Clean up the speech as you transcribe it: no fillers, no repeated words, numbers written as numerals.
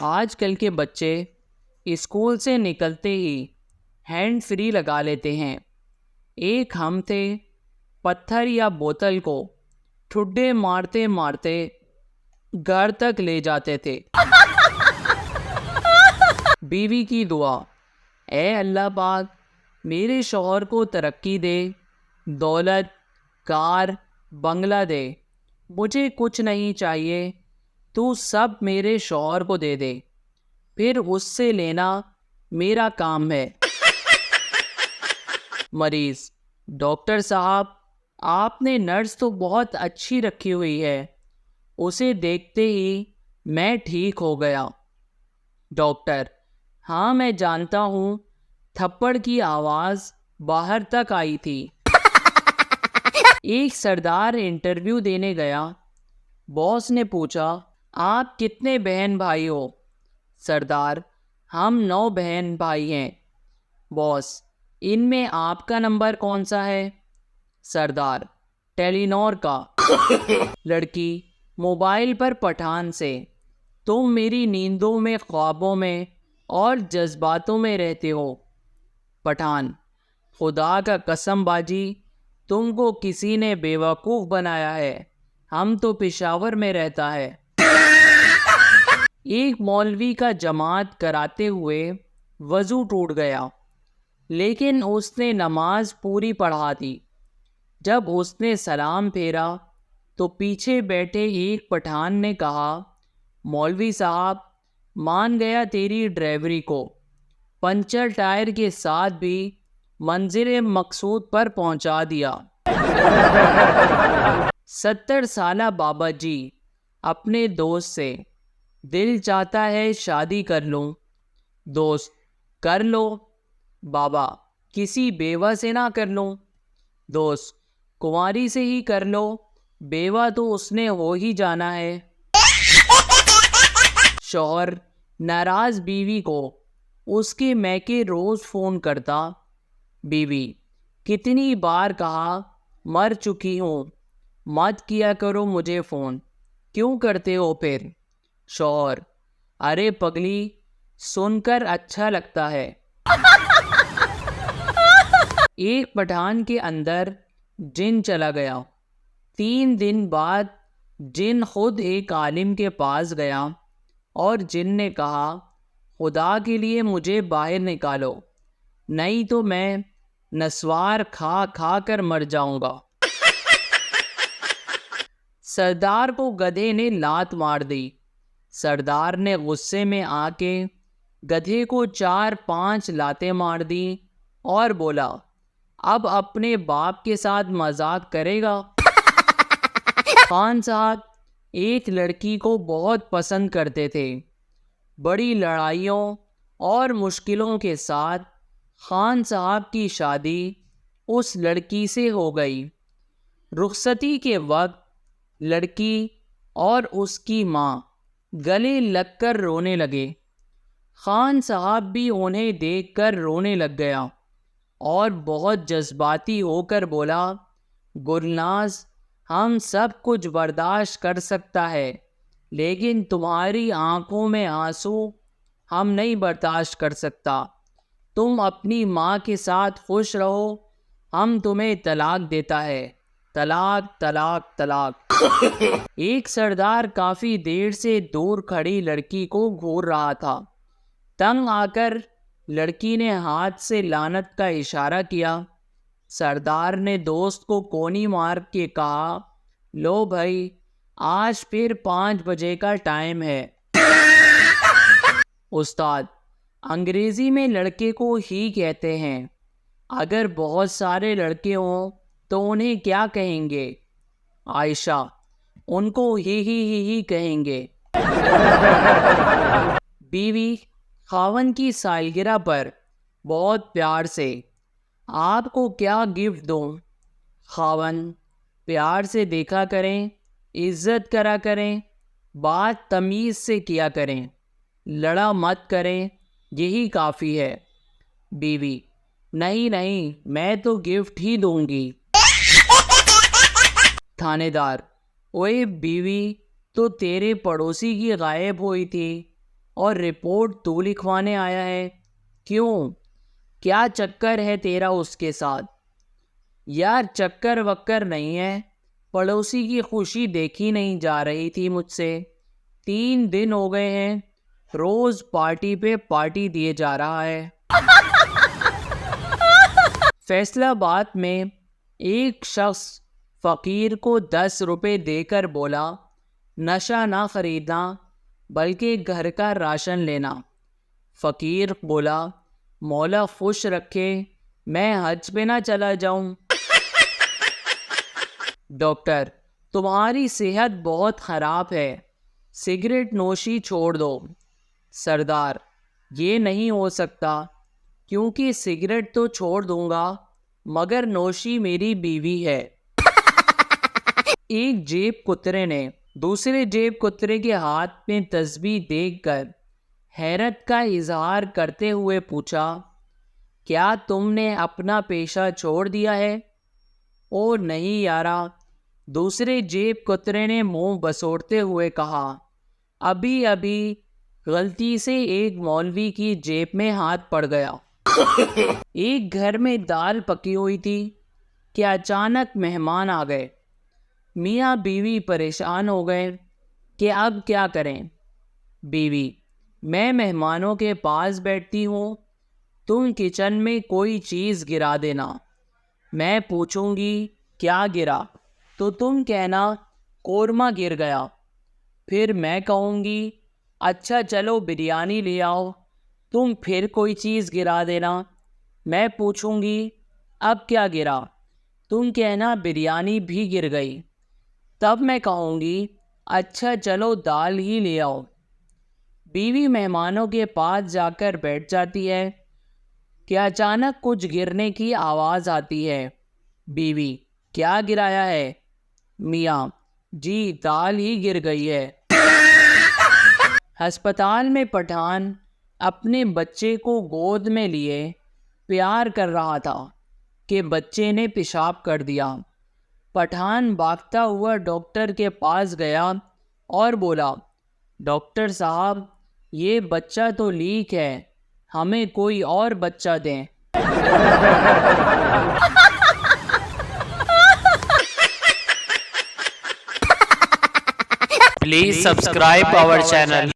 آج کل کے بچے اسکول سے نکلتے ہی ہینڈ فری لگا لیتے ہیں۔ ایک ہم تھے، پتھر یا بوتل کو ٹھڈے مارتے مارتے گھر تک لے جاتے تھے۔ بیوی کی دعا: اے اللہ پاک میرے شوہر کو ترقی دے، دولت، کار، بنگلہ دے، مجھے کچھ نہیں چاہیے، تو سب میرے شوہر کو دے دے، پھر اس سے لینا میرا کام ہے۔ مریض: ڈاکٹر صاحب آپ نے نرس تو بہت اچھی رکھی ہوئی ہے، اسے دیکھتے ہی میں ٹھیک ہو گیا۔ ڈاکٹر: ہاں میں جانتا ہوں، تھپڑ کی آواز باہر تک آئی تھی۔ ایک سردار انٹرویو دینے گیا۔ باس نے پوچھا، آپ کتنے بہن بھائی ہو؟ سردار: ہم 9 بہن بھائی ہیں۔ باس: ان میں آپ کا نمبر کون سا ہے؟ سردار: ٹیلی نور کا۔ لڑکی موبائل پر پٹھان سے: تم میری نیندوں میں، خوابوں میں اور جذباتوں میں رہتے ہو۔ پٹھان: خدا کا قسم باجی، تم کو کسی نے بیوقوف بنایا ہے، ہم تو پشاور میں رہتا ہے۔ ایک مولوی کا جماعت کراتے ہوئے وضو ٹوٹ گیا، لیکن اس نے نماز پوری پڑھا دی۔ جب اس نے سلام پھیرا تو پیچھے بیٹھے ایک پٹھان نے کہا، مولوی صاحب مان گیا تیری ڈرائیوری کو، پنچر ٹائر کے ساتھ بھی منزل مقصود پر پہنچا دیا۔ 70 سالہ بابا جی اپنے دوست سے: دل چاہتا ہے شادی کر لوں۔ دوست: کر لو۔ بابا: کسی بیوہ سے نہ کر لوں؟ دوست: کنواری سے ہی کر لو، بیوہ تو اس نے ہو ہی جانا ہے۔ شوہر ناراض بیوی کو اس کے میکے روز فون کرتا: بیوی: کتنی بار کہا مر چکی ہوں، مت کیا کرو مجھے فون، کیوں کرتے ہو پھر؟ شوہر: ارے پگلی، سن کر اچھا لگتا ہے۔ ایک پٹھان کے اندر جن چلا گیا۔ 3 دن بعد جن خود ایک عالم کے پاس گیا اور جن نے کہا، خدا کے لیے مجھے باہر نکالو، نہیں تو میں نسوار کھا کھا کر مر جاؤں گا۔ سردار کو گدھے نے لات مار دی۔ سردار نے غصے میں آ کے گدھے کو 4-5 لاتیں مار دی اور بولا، اب اپنے باپ کے ساتھ مذاق کرے گا؟ خان صاحب ایک لڑکی کو بہت پسند کرتے تھے۔ بڑی لڑائیوں اور مشکلوں کے ساتھ خان صاحب کی شادی اس لڑکی سے ہو گئی۔ رخصتی کے وقت لڑکی اور اس کی ماں گلے لگ کر رونے لگے۔ خان صاحب بھی انہیں دیکھ کر رونے لگ گیا اور بہت جذباتی ہو کر بولا، گلناز ہم سب کچھ برداشت کر سکتا ہے، لیکن تمہاری آنکھوں میں آنسو ہم نہیں برداشت کر سکتا، تم اپنی ماں کے ساتھ خوش رہو، ہم تمہیں طلاق دیتا ہے، طلاق طلاق طلاق۔ ایک سردار کافی دیر سے دور کھڑی لڑکی کو گھور رہا تھا۔ تنگ آ کر لڑکی نے ہاتھ سے لعنت کا اشارہ کیا۔ سردار نے دوست کو کونی مار کے کہا، لو بھائی آج پھر 5 بجے کا ٹائم ہے۔ استاد: انگریزی میں لڑکے کو ہی کہتے ہیں، اگر بہت سارے لڑکے ہوں تو انہیں کیا کہیں گے؟ عائشہ: ان کو ہی کہیں گے۔ بیوی خاوند کی سالگرہ پر بہت پیار سے: آپ کو کیا گفٹ دوں؟ خاوند: پیار سے دیکھا کریں، عزت کرا کریں، بات تمیز سے کیا کریں، لڑا مت کریں، یہی کافی ہے۔ بیوی: نہیں میں تو گفٹ ہی دوں گی۔ تھانے دار: اوئے بیوی تو تیرے پڑوسی کی غائب ہوئی تھی، اور رپورٹ تو لکھوانے آیا ہے؟ کیوں؟ کیا چکر ہے تیرا اس کے ساتھ؟ یار چکر وکر نہیں ہے، پڑوسی کی خوشی دیکھی نہیں جا رہی تھی مجھ سے، 3 دن ہو گئے ہیں روز پارٹی پہ پارٹی دیے جا رہا ہے۔ فیصلہ آباد میں ایک شخص فقیر کو 10 روپے دے کر بولا، نشہ نہ خریدنا بلکہ گھر کا راشن لینا۔ فقیر بولا، مولا خوش رکھے، میں حج پہ نہ چلا جاؤں۔ ڈاکٹر، تمہاری صحت بہت خراب ہے، سگریٹ نوشی چھوڑ دو۔ سردار، یہ نہیں ہو سکتا، کیونکہ سگریٹ تو چھوڑ دوں گا مگر نوشی میری بیوی ہے۔ ایک جیب کترے نے دوسرے جیب کترے کے ہاتھ میں تسبیح دیکھ کر حیرت کا اظہار کرتے ہوئے پوچھا، کیا تم نے اپنا پیشہ چھوڑ دیا ہے؟ او نہیں یارا، دوسرے جیب کترے نے منہ بسوڑتے ہوئے کہا، ابھی ابھی غلطی سے ایک مولوی کی جیب میں ہاتھ پڑ گیا۔ ایک گھر میں دال پکی ہوئی تھی کہ اچانک مہمان آ گئے۔ میاں بیوی پریشان ہو گئے کہ اب کیا کریں۔ بیوی، میں مہمانوں کے پاس بیٹھتی ہوں، تم کچن میں کوئی چیز گرا دینا، میں پوچھوں گی کیا گرا تو تم کہنا قورمہ گر گیا، پھر میں کہوں گی اچھا چلو بریانی لے آؤ، تم پھر کوئی چیز گرا دینا، میں پوچھوں گی اب کیا گرا، تم کہنا بریانی بھی گر گئی، تب میں کہوں گی اچھا چلو دال ہی لے آؤ۔ بیوی مہمانوں کے پاس جا کر بیٹھ جاتی ہے کہ اچانک کچھ گرنے کی آواز آتی ہے۔ بیوی، کیا گرایا ہے؟ میاں، جی دال ہی گر گئی ہے۔ ہسپتال میں پٹھان اپنے بچے کو گود میں لیے پیار کر رہا تھا کہ بچے نے پیشاب کر دیا۔ پٹھان بھاگتا ہوا ڈاکٹر کے پاس گیا اور بولا، ڈاکٹر صاحب یہ بچہ تو لیک ہے، ہمیں کوئی اور بچہ دیں۔ Please subscribe our channel.